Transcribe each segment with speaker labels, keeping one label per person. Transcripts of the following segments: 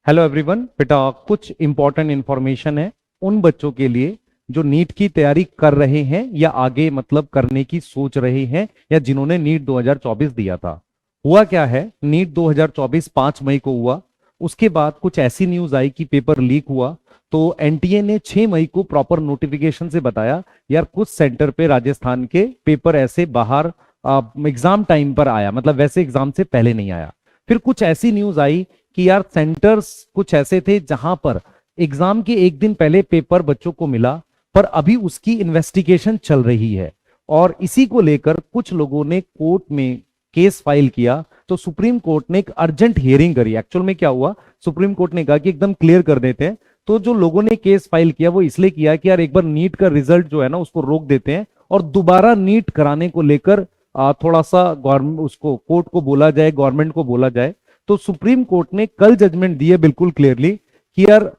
Speaker 1: Hello everyone. बेटा कुछ important information है उन बच्चों के लिए जो नीट की तैयारी कर रहे हैं या आगे मतलब करने की सोच रहे हैं या जिन्होंने नीट 2024 दिया था। हुआ क्या है, नीट 2024 5 मई को हुआ। उसके बाद कुछ ऐसी न्यूज आई कि पेपर लीक हुआ। तो एनटीए ने 6 मई को प्रॉपर नोटिफिकेशन से बताया यार कुछ सेंटर पे राजस्थान के पेपर ऐसे बाहर एग्जाम टाइम पर आया, मतलब वैसे एग्जाम से पहले नहीं आया। फिर कुछ ऐसी न्यूज आई कि यार सेंटर्स कुछ ऐसे थे जहां पर एग्जाम के एक दिन पहले पेपर बच्चों को मिला, पर अभी उसकी इन्वेस्टिगेशन चल रही है। और इसी को लेकर कुछ लोगों ने कोर्ट में केस फाइल किया। तो सुप्रीम कोर्ट ने एक अर्जेंट हियरिंग करी। एक्चुअल में क्या हुआ, सुप्रीम कोर्ट ने कहा कि एकदम क्लियर कर देते हैं। तो जो लोगों ने केस फाइल किया वो इसलिए किया कि यार एक बार नीट का रिजल्ट जो है ना उसको रोक देते हैं और दोबारा नीट कराने को लेकर थोड़ा सा गवर्नमेंट उसको कोर्ट को बोला जाए, गवर्नमेंट को बोला जाए। तो सुप्रीम कोर्ट ने कल जजमेंट दी है बिल्कुल क्लियरली कि यार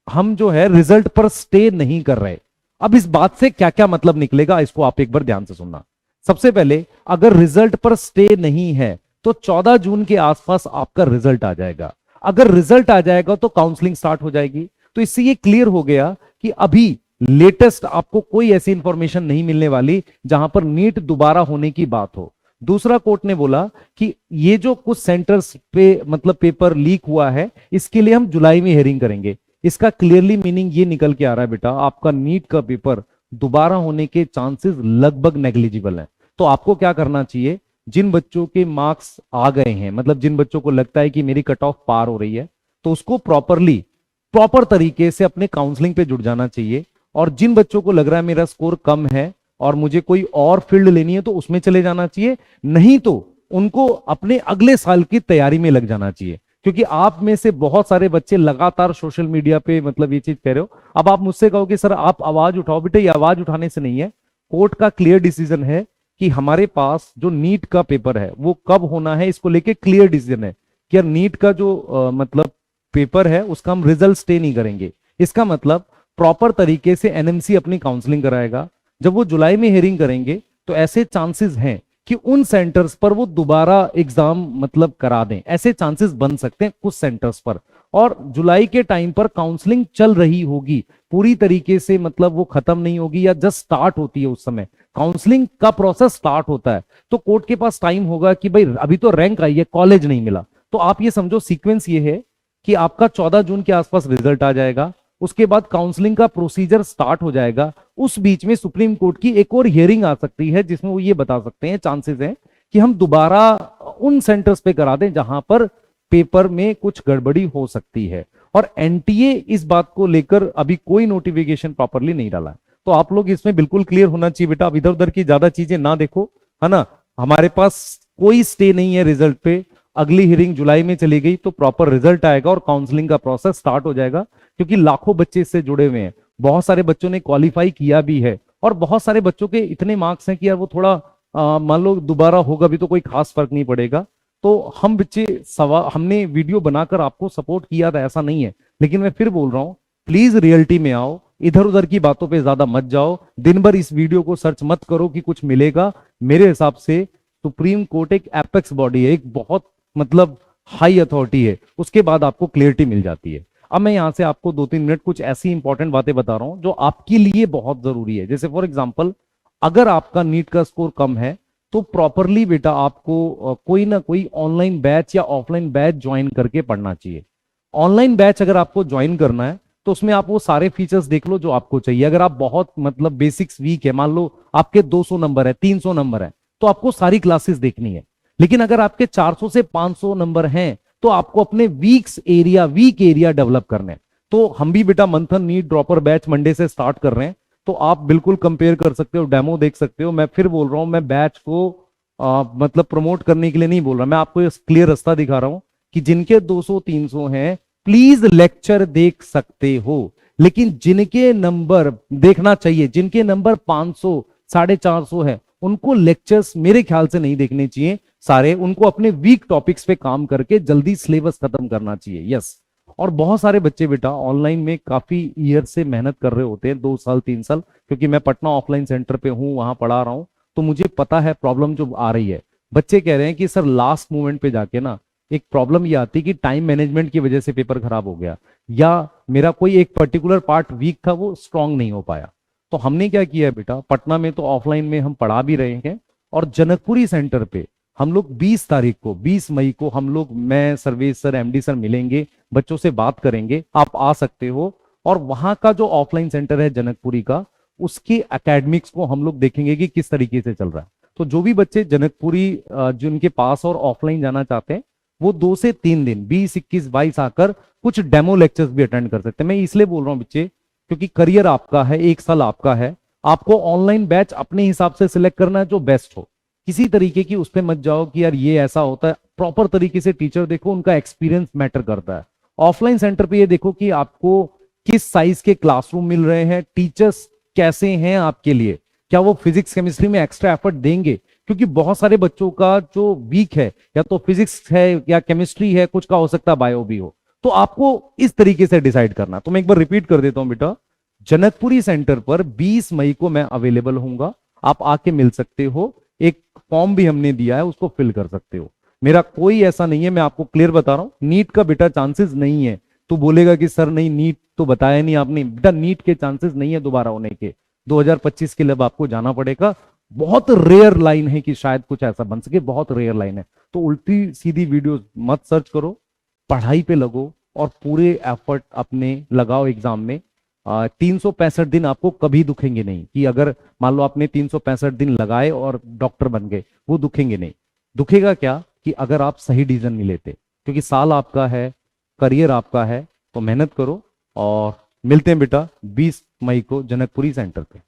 Speaker 1: हम जो है रिजल्ट पर स्टे नहीं कर रहे। अब इस बात से क्या क्या मतलब निकलेगा इसको आप एक बार ध्यान से सुनना। सबसे पहले, अगर रिजल्ट पर स्टे नहीं है तो 14 जून के आसपास आपका रिजल्ट आ जाएगा। अगर रिजल्ट आ जाएगा तो काउंसलिंग स्टार्ट हो जाएगी। तो इससे ये क्लियर हो गया कि अभी लेटेस्ट आपको कोई ऐसी इंफॉर्मेशन नहीं मिलने वाली जहां पर नीट दोबारा होने की बात हो। दूसरा, कोर्ट ने बोला कि ये जो कुछ सेंटर्स पे मतलब पेपर लीक हुआ है इसके लिए हम जुलाई में हियरिंग करेंगे। इसका क्लियरली मीनिंग ये निकल के आ रहा है बेटा, आपका नीट का पेपर दोबारा होने के चांसेस लगभग नेग्लिजिबल हैं। तो आपको क्या करना चाहिए, जिन बच्चों के मार्क्स आ गए हैं, मतलब जिन बच्चों को लगता है कि मेरी कट ऑफ पार हो रही है, तो उसको प्रॉपर तरीके से अपने काउंसलिंग पे जुड़ जाना चाहिए। और जिन बच्चों को लग रहा है मेरा स्कोर कम है और मुझे कोई और फील्ड लेनी है तो उसमें चले जाना चाहिए, नहीं तो उनको अपने अगले साल की तैयारी में लग जाना चाहिए। क्योंकि आप में से बहुत सारे बच्चे लगातार सोशल मीडिया पे मतलब ये चीज कह रहे हो। अब आप मुझसे कहो कि सर आप आवाज उठाओ, बेटे ये आवाज उठाने से नहीं है। कोर्ट का क्लियर डिसीजन है कि हमारे पास जो नीट का पेपर है वो कब होना है, इसको लेके क्लियर डिसीजन है कि यार नीट का जो मतलब पेपर है उसका हम रिजल्ट स्टे नहीं करेंगे। इसका मतलब प्रॉपर तरीके से एनएमसी अपनी काउंसलिंग कराएगा। जब वो जुलाई में हियरिंग करेंगे तो ऐसे चांसेस हैं कि उन सेंटर्स पर वो दोबारा एग्जाम मतलब करा दें। ऐसे चांसेस बन सकते हैं कुछ सेंटर्स पर। और जुलाई के टाइम पर काउंसलिंग चल रही होगी, पूरी तरीके से मतलब वो खत्म नहीं होगी या जस्ट स्टार्ट होती है। उस समय काउंसलिंग का प्रोसेस स्टार्ट होता है तो कोर्ट के पास टाइम होगा कि भाई अभी तो रैंक आई है, कॉलेज नहीं मिला। तो आप ये समझो सीक्वेंस ये है कि आपका 14 जून के आसपास रिजल्ट आ जाएगा, उसके बाद काउंसलिंग का प्रोसीजर स्टार्ट हो जाएगा। उस बीच में सुप्रीम कोर्ट की एक और हियरिंग आ सकती है जिसमें वो ये बता सकते हैं, चांसेस हैं कि हम दोबारा उन सेंटर्स पे करा दें जहां पर पेपर में कुछ गड़बड़ी हो सकती है। और एनटीए इस बात को लेकर अभी कोई नोटिफिकेशन प्रॉपरली नहीं डाला है। तो आप लोग इसमें बिल्कुल क्लियर होना चाहिए बेटा, अब इधर उधर की ज्यादा चीजें ना देखो, है ना। हमारे पास कोई स्टे नहीं है रिजल्ट पे। अगली हियरिंग जुलाई में चली गई तो प्रॉपर रिजल्ट आएगा और काउंसलिंग का प्रोसेस स्टार्ट हो जाएगा। क्योंकि लाखों बच्चे इससे जुड़े हुए हैं, बहुत सारे बच्चों ने क्वालिफाई किया भी है और बहुत सारे बच्चों के इतने मार्क्स हैं कि यार वो थोड़ा मान लो दोबारा होगा भी तो कोई खास फर्क नहीं पड़ेगा। तो हम बच्चे हमने वीडियो बनाकर आपको सपोर्ट किया था, ऐसा नहीं है। लेकिन मैं फिर बोल रहा हूं, प्लीज रियलिटी में आओ, इधर उधर की बातों पे ज्यादा मत जाओ। दिन भर इस वीडियो को सर्च मत करो कि कुछ मिलेगा। मेरे हिसाब से सुप्रीम कोर्ट एक एपेक्स बॉडी है, एक बहुत मतलब हाई अथॉरिटी है, उसके बाद आपको क्लियरिटी मिल जाती है। अब मैं यहां से आपको 2-3 मिनट कुछ ऐसी इंपॉर्टेंट बातें बता रहा हूं जो आपके लिए बहुत जरूरी है। जैसे फॉर एग्जांपल, अगर आपका नीट का स्कोर कम है तो प्रॉपरली बेटा आपको कोई ना कोई ऑनलाइन बैच या ऑफलाइन बैच ज्वाइन करके पढ़ना चाहिए। ऑनलाइन बैच अगर आपको ज्वाइन करना है तो उसमें आप वो सारे फीचर्स देख लो जो आपको चाहिए। अगर आप बहुत मतलब बेसिक्स वीक है, मान लो आपके 200 नंबर है, 300 नंबर है, तो आपको सारी क्लासेस देखनी है। लेकिन अगर आपके 400 से 500 नंबर हैं तो आपको अपने वीक एरिया डेवलप करने हैं। तो हम भी बेटा मंथन नीट ड्रॉपर बैच मंडे से स्टार्ट कर रहे हैं, तो आप बिल्कुल कंपेयर कर सकते हो, डेमो देख सकते हो। मैं फिर बोल रहा हूं, मैं बैच को मतलब प्रमोट करने के लिए नहीं बोल रहा, मैं आपको क्लियर रास्ता दिखा रहा हूं कि जिनके 200-300 हैं प्लीज लेक्चर देख सकते हो। लेकिन जिनके नंबर देखना चाहिए, जिनके नंबर 500 450 है, उनको लेक्चर्स मेरे ख्याल से नहीं देखने चाहिए सारे। उनको अपने वीक टॉपिक्स पे काम करके जल्दी सिलेबस खत्म करना चाहिए। यस। और बहुत सारे बच्चे बेटा ऑनलाइन में काफी ईयर से मेहनत कर रहे होते हैं, 2 साल 3 साल। क्योंकि मैं पटना ऑफलाइन सेंटर पे हूं, वहां पढ़ा रहा हूं, तो मुझे पता है प्रॉब्लम जो आ रही है। बच्चे कह रहे हैं कि सर लास्ट मोमेंट पे जाके ना एक प्रॉब्लम ये आती कि टाइम मैनेजमेंट की वजह से पेपर खराब हो गया, या मेरा कोई एक पर्टिकुलर पार्ट वीक था, वो स्ट्रांग नहीं हो पाया। तो हमने क्या किया बेटा, पटना में तो ऑफलाइन में हम पढ़ा भी रहे हैं, और जनकपुरी सेंटर पे हम लोग 20 तारीख को, 20 मई को हम लोग, मैं, सर्वेश सर, एमडी सर मिलेंगे, बच्चों से बात करेंगे, आप आ सकते हो। और वहां का जो ऑफलाइन सेंटर है जनकपुरी का, उसके एकेडमिक्स को हम लोग देखेंगे कि किस तरीके से चल रहा है। तो जो भी बच्चे जनकपुरी जिनके पास और ऑफलाइन जाना चाहते हैं, वो 2 से 3 दिन 20, 21, 22 आकर कुछ डेमो लेक्चर्स भी अटेंड कर सकते हैं। मैं इसलिए बोल रहा हूं बच्चे, क्योंकि करियर आपका है, 1 साल आपका है, आपको ऑनलाइन बैच अपने हिसाब से सिलेक्ट करना है जो बेस्ट हो। किसी तरीके की उस पर मत जाओ कि यार ये ऐसा होता है, प्रॉपर तरीके से टीचर देखो, उनका एक्सपीरियंस मैटर करता है। ऑफलाइन सेंटर पे ये देखो कि आपको किस साइज के क्लासरूम मिल रहे हैं, टीचर्स कैसे हैं आपके लिए, क्या वो फिजिक्स केमिस्ट्री में एक्स्ट्रा एफर्ट देंगे, क्योंकि बहुत सारे बच्चों का जो वीक है, या तो फिजिक्स है या केमिस्ट्री है, कुछ का हो सकता है बायो भी हो। तो आपको इस तरीके से डिसाइड करना। तो मैं एक बार रिपीट कर देता हूं बेटा, जनकपुरी सेंटर पर 20 मई को मैं अवेलेबल होऊंगा, आप आके मिल सकते हो। एक फॉर्म भी हमने दिया है, उसको फिल कर सकते हो। मेरा कोई ऐसा नहीं है, मैं आपको क्लियर बता रहा हूं, नीट का बेटा चांसेस नहीं है। तो बोलेगा कि सर नहीं, नीट तो बताया नहीं आपने, बेटा नीट के चांसेस नहीं है दोबारा होने के। 2025 के लिए अब आपको जाना पड़ेगा। बहुत रेयर लाइन है कि शायद कुछ ऐसा बन सके, बहुत रेयर लाइन है। तो उल्टी सीधी वीडियोस मत सर्च करो, पढ़ाई पे लगो और पूरे एफर्ट अपने लगाओ एग्जाम में। 365 दिन आपको कभी दुखेंगे नहीं, कि अगर मान लो आपने 365 दिन लगाए और डॉक्टर बन गए, वो दुखेंगे नहीं। दुखेगा क्या कि अगर आप सही डिसीजन नहीं लेते, क्योंकि साल आपका है, करियर आपका है। तो मेहनत करो, और मिलते हैं बेटा 20 मई को जनकपुरी सेंटर पे।